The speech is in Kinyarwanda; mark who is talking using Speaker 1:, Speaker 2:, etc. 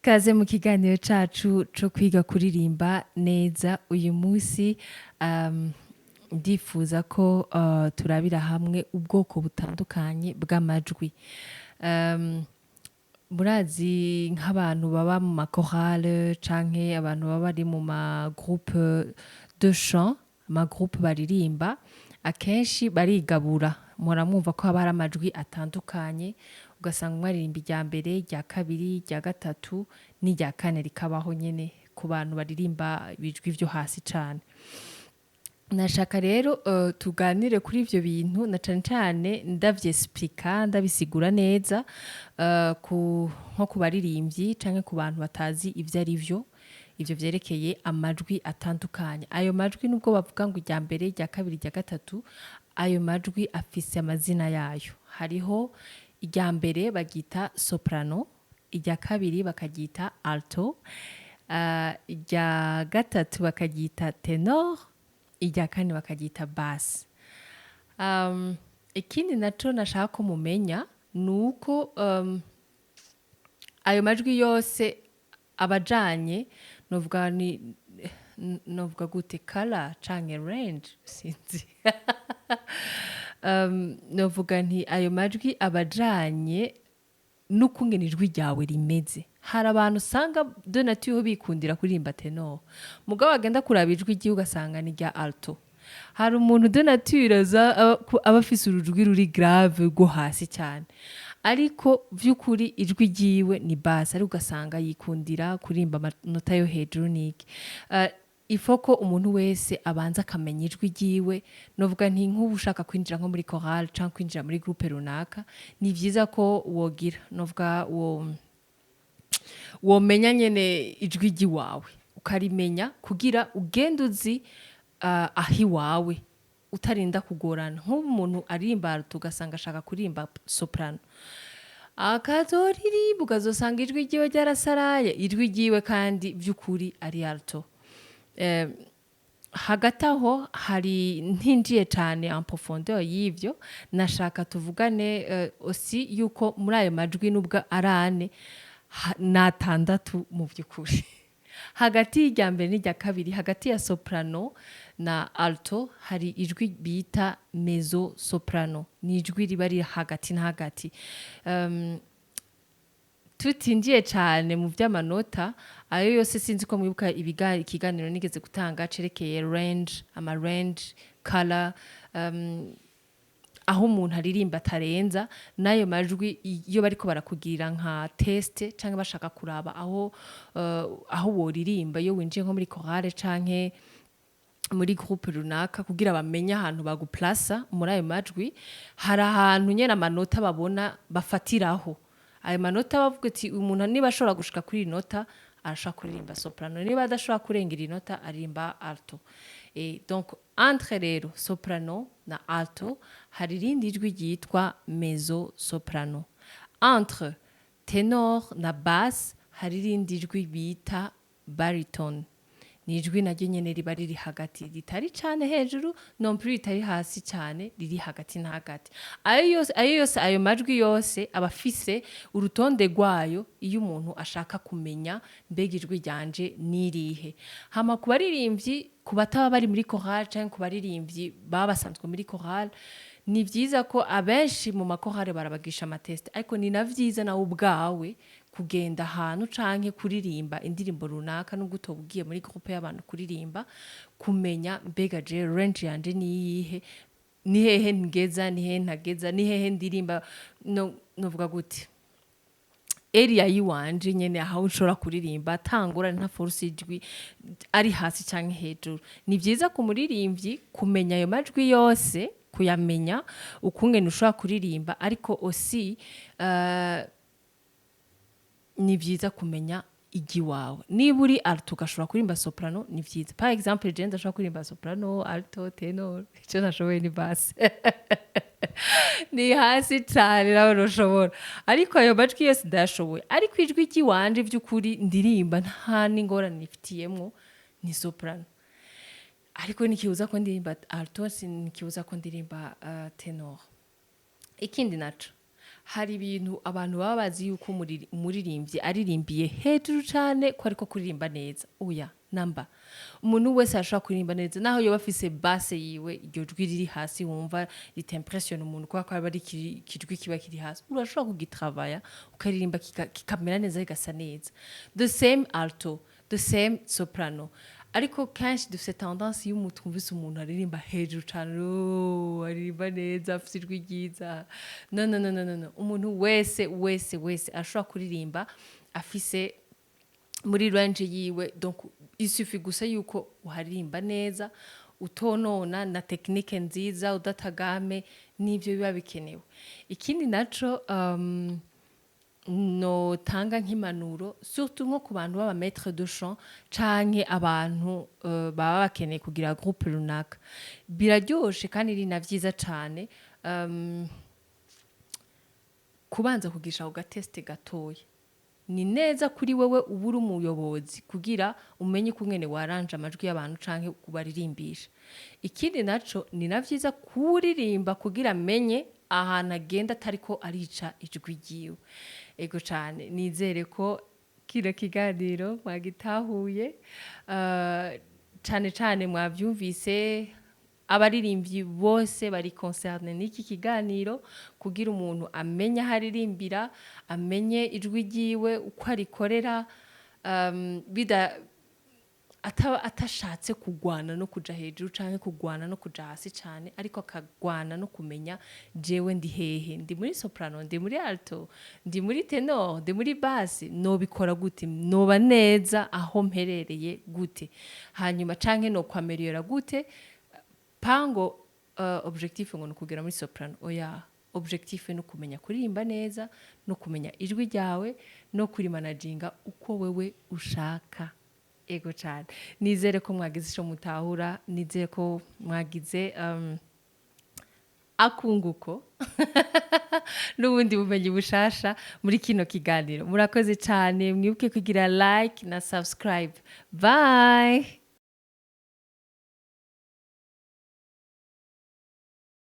Speaker 1: Kaze mu kiganiro cacu co kwiga kuririmba neza uyu munsi ndifuza ko turabira hamwe ubwoko butandukanye bw'amajwi. Um, Murazi nk'abantu baba mu makorale canke abantu baba bari mu ma groupe de chant, ama groupe baririmba akenshi barigabura muramwumva ko haba hari amajwi atandukanye ugasanga umwe aririmba irya mbere irya kabiri irya gatatu n'irya kane rikabaho nyene ku bantu baririmba ibijwi vyo hasi cane. Nashaka rero tuganire kuri ivyo bintu na cane cane ndavyesplika ndabisigura neza nko ku baririmbyi canke ku bantu batazi ivyo ari vyo ivyo vyerekeye amajwi atandukanye. Ayo majwi nubwo bavuga ngo irya mbere irya kabiri irya gatatu, ayo majwi afise amazina yayo. Hariho irya mbere bagita soprano, irya kabiri bakaryita alto, irya gatatu bakaryita tenor, irya kane bakaryita bass. Ikindi naco nashaka ko mumenya nuko ayo majwi yose abajanye novuga gute color canke range sinzi novuga nti ayo majwi abajanye n'ukungene ijwi ryawe rimeze. Hari abantu usanga de nature bikundira kuririmba tenor mugabo agenda kuraba ijwi ryiwe ugasanga ni rya alto. Hari umuntu de nature aba afise urujwi ruri grave rwo hasi cyane ariko vy'ukuri ijwi ryiwe ni bass ariko ugasanga yikundira kuririmba amanota yo hejuru niki. Ifoko umuntu wese abanza akamenya ijwi ryiwe novuga nti nk'ubu ushaka kwinjira nko muri chorale canke kwinjira muri groupe runaka ni vyiza ko wogira novuga womenya nyene ijwi ryiwawe ukarimenya kugira ugende uzi ahi wawe utarinda kugorana. Nk'ubu umuntu aririmba alto ugasanga ashaka kuririmba soprano akazoririmba ukazosanga ijwi ryiwe ryarasaraye ijwi ryiwe kandi vy'ukuri ari alto. Hagati aho hari ntinjiye cane en profondeur y'ivyo nashaka tuvugane aussi yuko muri ayo majwi nubwo arane n'atandatu mu vy'ukuri hagati y'irya mbere n'irya kabiri hagati ya soprano na alto hari ijwi bita mezzo soprano ni ijwi riba riri hagati na hagati. Tutinjiye cane mu vy'amanota ayo yose sinzi ko mwibuka ikiganiro nigeze gutanga cerekeye range ama range color aho umuntu aririmba atarenza nayo majwi iyo bariko barakugira nka test canke bashaka kuraba aho woririmba iyo winjiye nko muri chorale canke muri groupe runaka kugira bamenye ahantu baguplasa muri ayo majwi hari ahantu nyene amanota babona bafatiraho. Ayo manota bavuga ati umuntu niba ashobora gushika kuri nota arashaka kuririmba soprano niba adashobora kurengera inota aririmba alto. Donc entre rero soprano na alto hari irindi ijwi ryitwa mezzo soprano. Entre tenor na bass hari irindi ijwi bita baritone. Ni ijwi naryo nyene riba riri hagati ritari cane hejuru non plus ritari hasi cane riri hagati na hagati. Ayo majwi yose abafise urutonde rwayo iyo umuntu ashaka kumenya mbega ijwi ryanje nirihe. Hama ku baririmbyi ku bataba bari muri chorale canke ku baririmbyi baba basanzwe muri chorale ni vyiza ko abenshi mu makorale barabagisha amatest ariko ni na vyiza nawe ubwawe kugenda ahantu canke kuririmba indirimbo runaka nubwo utobugiye muri groupe y'abantu kuririmba kumenya mbega je range yanje niyihe ni hehe ngeza ni hehe ntageza ni hehe ndirimba novuga gute area yiwanje nyene aho ushobora kuririmba tangura nta force ijwi ari hasi canke hejuru. Ni vyiza ku muririmbyi kumenya ayo majwi yose kuyamenya ukungene ushobora kuririmba ariko aussi ni vyiza kumenya igi wawe. Niba uri alto ugashobora kuririmba soprano ni vyiza. Par exemple je ndashobora kuririmba soprano, alto, tenor, ico nashoboye ni bass ni hasi cane nawe ntushobora ariko ayo majwi yose ndayashoboye ariko ijwi ryiwanje vy'ukuri ndirimba nta n'ingorane nifitiyemwo ni soprano ariko nikibuza ko ndirimba alto nikibuza ko ndirimba tenor. Ikindi naco hari ibintu abantu baba bazi yuko umuririmbyi aririmbiye hejuru cyane ko ariko kuririmba neza oya namba umuntu wese ashobora kuririmba neza naho yoba afise base yiwe iryo jwi riri hasi wumva ritempressione umuntu kwa ko ari kijwi kiba kiri hasi urashobora kugitravaya ukaririmba kikamera neza kigasa neza the same alto the same soprano ariko kenshi dufite tendance y'umuntu twumvise umuntu aririmba hejuru cyane aririmba neza afite ijwi ryiza no umuntu wese ashobora kuririmba afise muri range yiwe donc il suffit gusa yuko uharirimba neza utonona na technique nziza udatagame n'ibyo biba bikenewe ikindi naco no tanga nk'impanuro surtout nko ku bantu baba maître de chant canke abantu baba bakeneye kugira groupe runaka biraryoshe kandi ari na vyiza cane kubanza kugisha ku gateste gatoya ni neza kuri wewe ubura umuyobozi kugira umenye kungene waranje amajwi y'abantu canke kubaririmbisha ikindi naco ni navyiza kuririmba kugira menye ahantu agenda atariko arica ijwi ryiwe ego cane nizere ko kino kiganiro mwagitahuye cane mwavyumvise abaririmbyi bose bari concerne n'iki kiganiro kugira umuntu amenye haririmbira amenye ijwi ryiwe uko arikorera atashatse kugwana no kuja hejuru canke kugwana no kuja hasi cane ariko akagwana no kumenya jewe ndi hehe ndi muri soprano ndi muri alto ndi muri tenor ndi muri basse nobikora gute noba neza aho mperereye gute hanyuma canke no kwameliora gute pango objectif ngo nukugera muri soprano oya objectif no kumenya kuririmba neza no kumenya ijwi ryawe no kurimanaginga uko wewe ushaka ego cyane nizere ko mwagize ico mutahura nizere ko mwagize akunguko n'ubundi bumenyi bushasha muri kino kiganiro murakoze cyane mwibuke kugira like na subscribe bye